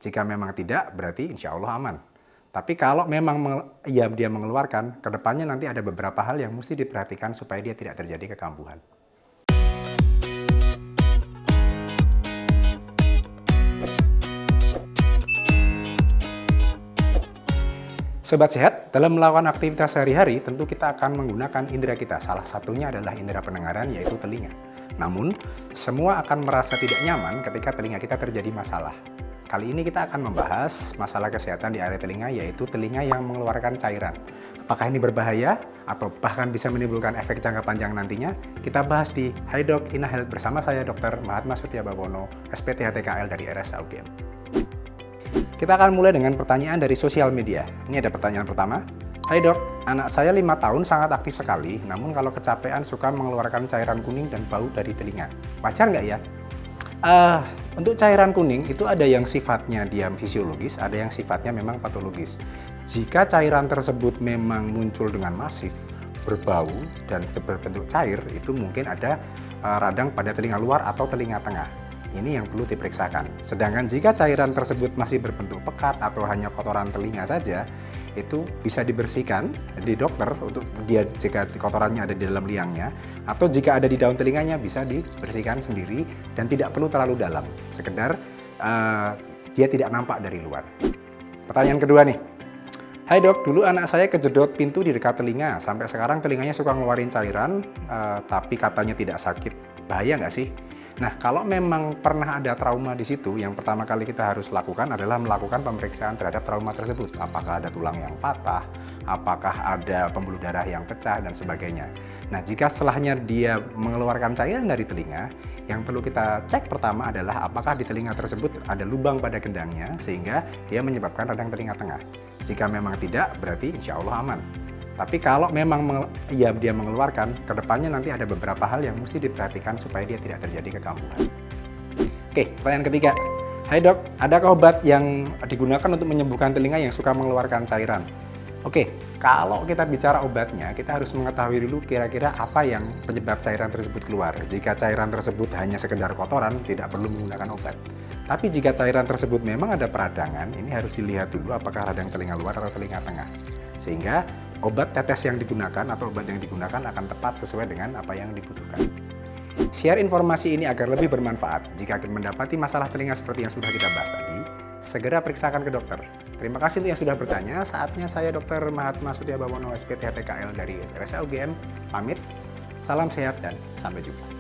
Jika memang tidak, berarti insya Allah aman. Tapi kalau memang dia mengeluarkan, kedepannya nanti ada beberapa hal yang mesti diperhatikan supaya dia tidak terjadi kekambuhan. Sobat sehat, dalam melakukan aktivitas sehari-hari tentu kita akan menggunakan indera kita. Salah satunya adalah indera pendengaran, yaitu telinga. Namun, semua akan merasa tidak nyaman ketika telinga kita terjadi masalah. Kali ini kita akan membahas masalah kesehatan di area telinga, yaitu telinga yang mengeluarkan cairan. Apakah ini berbahaya atau bahkan bisa menimbulkan efek jangka panjang nantinya? Kita bahas di Hi Doc Ina Health bersama saya Dr. Mahatma Sutiabawono, SPTHTKL dari RSA UGM. Kita akan mulai dengan pertanyaan dari sosial media. Ini ada pertanyaan pertama. Hai dok, anak saya 5 tahun sangat aktif sekali, namun kalau kecapean suka mengeluarkan cairan kuning dan bau dari telinga. Wajar nggak ya? Untuk cairan kuning itu ada yang sifatnya dia fisiologis, ada yang sifatnya memang patologis. Jika cairan tersebut memang muncul dengan masif, berbau, dan berbentuk cair, itu mungkin ada radang pada telinga luar atau telinga tengah. Ini yang perlu diperiksakan. Sedangkan jika cairan tersebut masih berbentuk pekat atau hanya kotoran telinga saja, itu bisa dibersihkan di dokter untuk dia jika kotorannya ada di dalam liangnya, atau jika ada di daun telinganya bisa dibersihkan sendiri dan tidak perlu terlalu dalam. Sekedar dia tidak nampak dari luar. Pertanyaan kedua nih. Hai dok, dulu anak saya kejedot pintu di dekat telinga. Sampai sekarang telinganya suka ngeluarin cairan, tapi katanya tidak sakit. Bahaya nggak sih? Nah, kalau memang pernah ada trauma di situ, yang pertama kali kita harus lakukan adalah melakukan pemeriksaan terhadap trauma tersebut. Apakah ada tulang yang patah, apakah ada pembuluh darah yang pecah, dan sebagainya. Nah, jika setelahnya dia mengeluarkan cairan dari telinga, yang perlu kita cek pertama adalah apakah di telinga tersebut ada lubang pada gendangnya, sehingga dia menyebabkan radang telinga tengah. Jika memang tidak, berarti insya Allah aman. Tapi kalau memang dia mengeluarkan, kedepannya nanti ada beberapa hal yang mesti diperhatikan supaya dia tidak terjadi kekambuhan. Oke, pertanyaan ketiga. Hai dok, adakah obat yang digunakan untuk menyembuhkan telinga yang suka mengeluarkan cairan? Oke, kalau kita bicara obatnya, kita harus mengetahui dulu kira-kira apa yang penyebab cairan tersebut keluar. Jika cairan tersebut hanya sekedar kotoran, tidak perlu menggunakan obat. Tapi jika cairan tersebut memang ada peradangan, ini harus dilihat dulu apakah radang telinga luar atau telinga tengah. Sehingga obat tetes yang digunakan atau obat yang digunakan akan tepat sesuai dengan apa yang dibutuhkan. Share informasi ini agar lebih bermanfaat. Jika mendapati masalah telinga seperti yang sudah kita bahas tadi, segera periksakan ke dokter. Terima kasih untuk yang sudah bertanya. Saatnya saya Dr. Mahatma Sutiabawono, SPTHTKL dari RSA UGM, pamit. Salam sehat dan sampai jumpa.